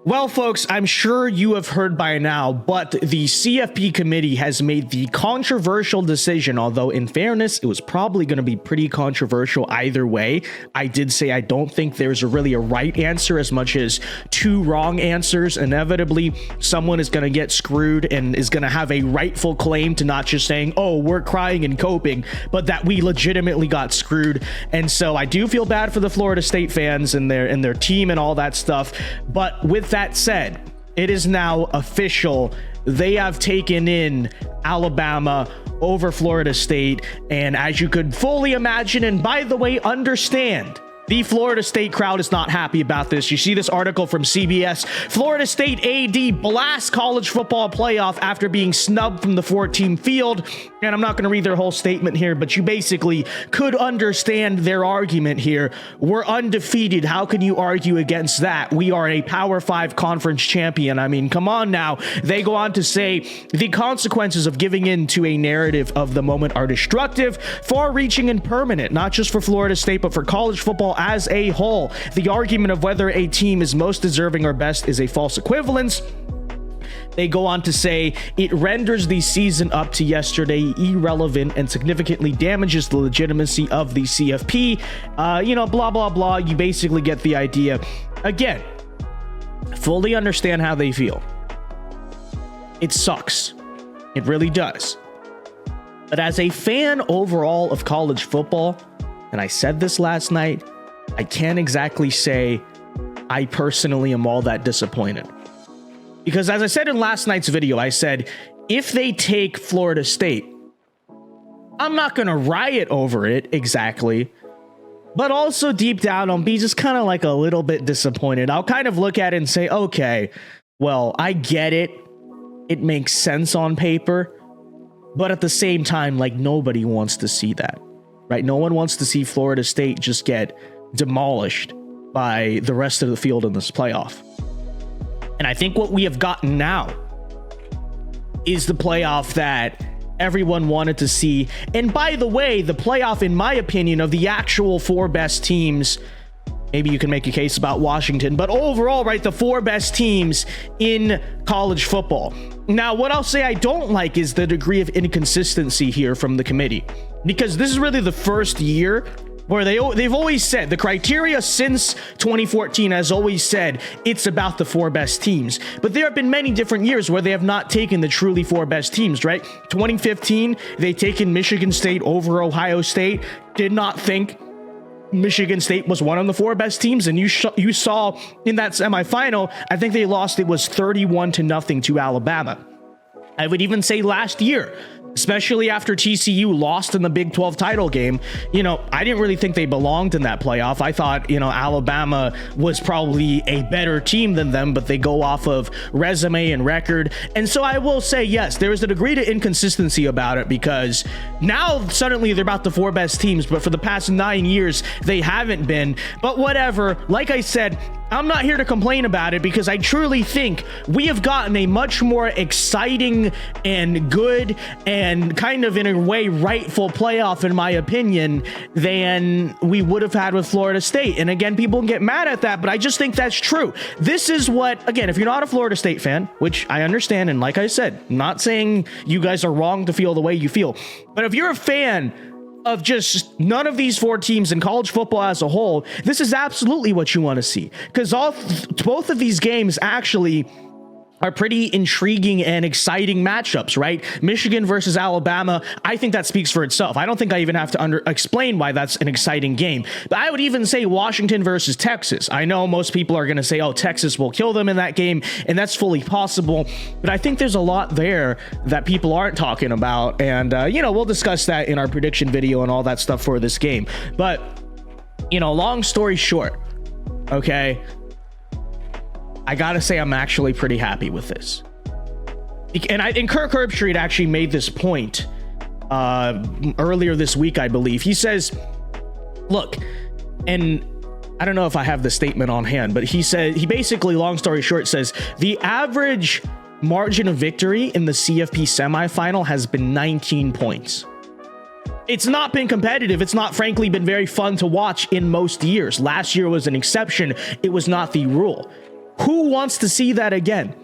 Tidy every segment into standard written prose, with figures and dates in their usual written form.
Well, folks, I'm sure you have heard by now, but the CFP committee has made the controversial decision, although in fairness, it was probably going to be pretty controversial either way. I did say I don't think there's really a right answer as much as two wrong answers. Inevitably, someone is going to get screwed and is going to have a rightful claim to not just saying, oh, we're crying and coping, but that we legitimately got screwed. And so I do feel bad for the Florida State fans and their team and all that stuff. But with that said, it is now official. They have taken in Alabama over Florida State. And as you could fully imagine, and by the way, understand, the Florida State crowd is not happy about this. You see this article from CBS. Florida State AD blasts college football playoff after being snubbed from the 4-team field. And I'm not going to read their whole statement here, but you basically could understand their argument here. We're undefeated. How can you argue against that? We are a Power 5 conference champion. I mean, come on now. They go on to say the consequences of giving in to a narrative of the moment are destructive, far-reaching, and permanent, not just for Florida State, but for college football as a whole. The argument of whether a team is most deserving or best is a false equivalence. They go on to say it renders the season up to yesterday irrelevant and significantly damages the legitimacy of the CFP. Blah, blah, blah. You basically get the idea. Again, fully understand how they feel. It sucks. It really does. But as a fan overall of college football, and I said this last night, I can't exactly say I personally am all that disappointed. Because as I said in last night's video, I said, if they take Florida State, I'm not going to riot over it exactly, but also deep down I'll be just kind of like a little bit disappointed. I'll kind of look at it and say, okay, well, I get it. It makes sense on paper, but at the same time, like, nobody wants to see that, right? No one wants to see Florida State just get demolished by the rest of the field in this playoff. And I think what we have gotten now is the playoff that everyone wanted to see. And by the way, the playoff, in my opinion, of the actual 4 best teams, maybe you can make a case about Washington, but overall, right, the 4 best teams in college football. Now, what I'll say I don't like is the degree of inconsistency here from the committee, because this is really the first year where they've always said, the criteria since 2014 has always said it's about the 4 best teams. But there have been many different years where they have not taken the truly 4 best teams, right? 2015, they taken Michigan State over Ohio State. Did not think Michigan State was one of the 4 best teams. And you saw in that semifinal, I think they lost, it was 31-0 to Alabama. I would even say last year, especially after TCU lost in the Big 12 title game, I didn't really think they belonged in that playoff. I thought, Alabama was probably a better team than them, but they go off of resume and record. And so I will say, yes, there is a degree to inconsistency about it, because now suddenly they're about the 4 best teams, but for the past 9 years, they haven't been. But whatever, like I said, I'm not here to complain about it, because I truly think we have gotten a much more exciting and good and kind of in a way rightful playoff, in my opinion, than we would have had with Florida State. And again, people can get mad at that, but I just think that's true. This is what, again, if you're not a Florida State fan, which I understand, and like I said, I'm not saying you guys are wrong to feel the way you feel, but if you're a fan of just none of these 4 teams in college football as a whole, this is absolutely what you want to see, because both of these games actually are pretty intriguing and exciting matchups, right? Michigan versus Alabama, I think that speaks for itself. I don't think I even have to explain why that's an exciting game. But I would even say Washington versus Texas. I know most people are going to say, oh, Texas will kill them in that game, and that's fully possible. But I think there's a lot there that people aren't talking about. And, we'll discuss that in our prediction video and all that stuff for this game. But, long story short, okay, I gotta say I'm actually pretty happy with this. And Kirk Herbstreit actually made this point earlier this week, I believe. He says, look, and I don't know if I have the statement on hand, but he basically, long story short, says the average margin of victory in the CFP semifinal has been 19 points. It's not been competitive. It's not, frankly, been very fun to watch in most years. Last year was an exception. It was not the rule. Who wants to see that again?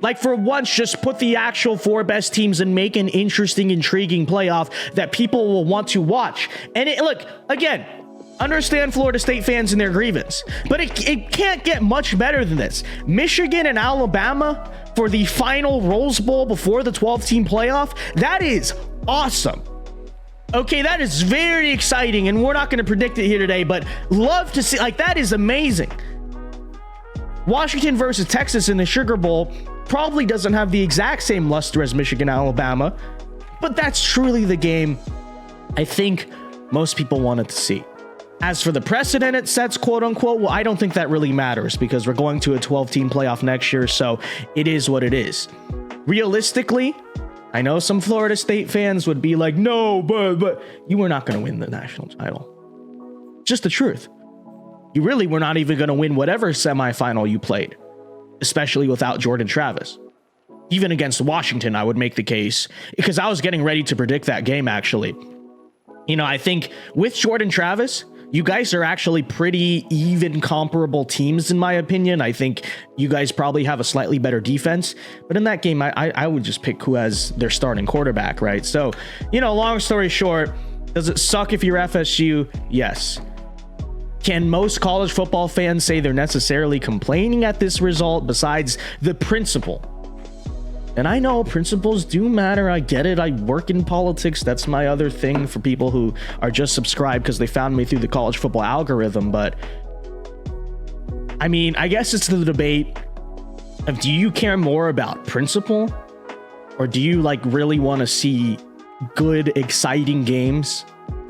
Like, for once, just put the actual 4 best teams and make an interesting, intriguing playoff that people will want to watch. And look, again, understand Florida State fans and their grievance, but it can't get much better than this. Michigan and Alabama for the final Rose Bowl before the 12-team playoff. That is awesome. Okay, that is very exciting, and we're not going to predict it here today, but love to see, like, that is amazing. Washington versus Texas in the Sugar Bowl probably doesn't have the exact same luster as Michigan, Alabama, but that's truly the game I think most people wanted to see. As for the precedent it sets, quote unquote, well, I don't think that really matters because we're going to a 12-team playoff next year, so it is what it is. Realistically, I know some Florida State fans would be like, no, but you were not going to win the national title. Just the truth. You really were not even going to win whatever semifinal you played, especially without Jordan Travis. Even against Washington, I would make the case, because I was getting ready to predict that game, actually. You know, I think with Jordan Travis, you guys are actually pretty even, comparable teams, in my opinion. I think you guys probably have a slightly better defense, but in that game, I would just pick who has their starting quarterback, right? So, you know, long story short, does it suck if you're FSU? Yes. Can most college football fans say they're necessarily complaining at this result besides the principle? And I know principles do matter. I get it. I work in politics. That's my other thing for people who are just subscribed because they found me through the college football algorithm. But I mean, I guess it's the debate of, do you care more about principle, or do you like really want to see good, exciting games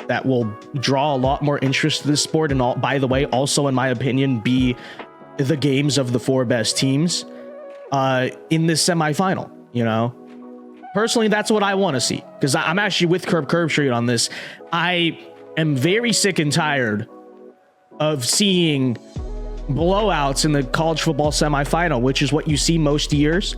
that will draw a lot more interest to this sport? And all, by the way, also, in my opinion, be the games of the 4 best teams in this semifinal. You know, personally, that's what I want to see, because I'm actually with Curb Street on this. I am very sick and tired of seeing blowouts in the college football semifinal, which is what you see most years.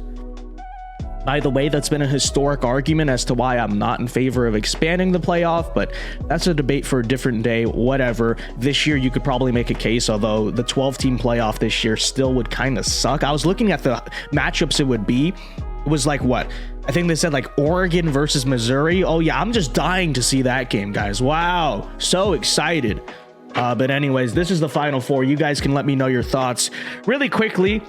By the way, that's been a historic argument as to why I'm not in favor of expanding the playoff, but that's a debate for a different day, whatever. This year, you could probably make a case, although the 12-team playoff this year still would kind of suck. I was looking at the matchups it would be. It was like, what? I think they said like Oregon versus Missouri. Oh yeah, I'm just dying to see that game, guys. Wow, so excited. But anyways, this is the Final Four. You guys can let me know your thoughts really quickly.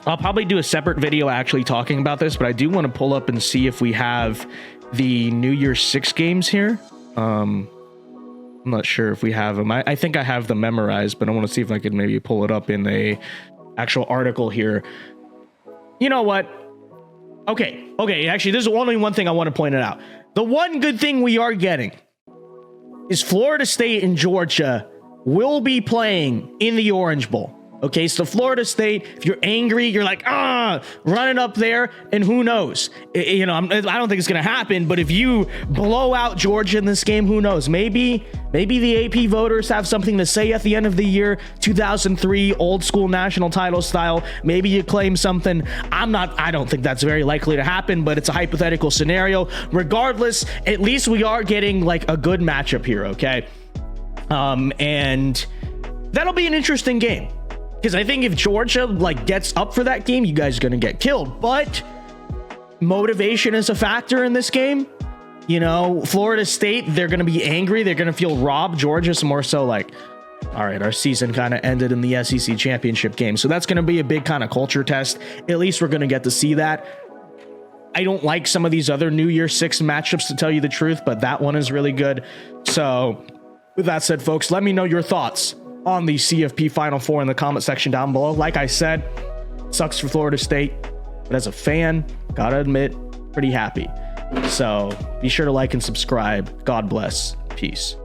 I'll probably do a separate video actually talking about this, but I do want to pull up and see if we have the New Year's 6 games here. I'm not sure if we have them. I think I have them memorized, but I want to see if I could maybe pull it up in a actual article here. You know what? Okay. Actually, there's only one thing I want to point it out. The one good thing we are getting is Florida State and Georgia will be playing in the Orange Bowl. Okay, so Florida State, if you're angry, you're like, running up there, and who knows? I don't think it's going to happen, but if you blow out Georgia in this game, who knows? Maybe the AP voters have something to say at the end of the year, 2003, old school national title style. Maybe you claim something. I don't think that's very likely to happen, but it's a hypothetical scenario. Regardless, at least we are getting like a good matchup here, okay? And that'll be an interesting game. Because I think if Georgia gets up for that game, you guys are going to get killed. But motivation is a factor in this game. You know, Florida State, they're going to be angry. They're going to feel robbed. Georgia's more so like, all right, our season kind of ended in the SEC championship game. So that's going to be a big kind of culture test. At least we're going to get to see that. I don't like some of these other New Year's 6 matchups, to tell you the truth, but that one is really good. So with that said, folks, let me know your thoughts on the CFP Final Four in the comment section down below. Like I said, sucks for Florida State, but as a fan, gotta admit, pretty happy. So be sure to like and subscribe. God bless. Peace.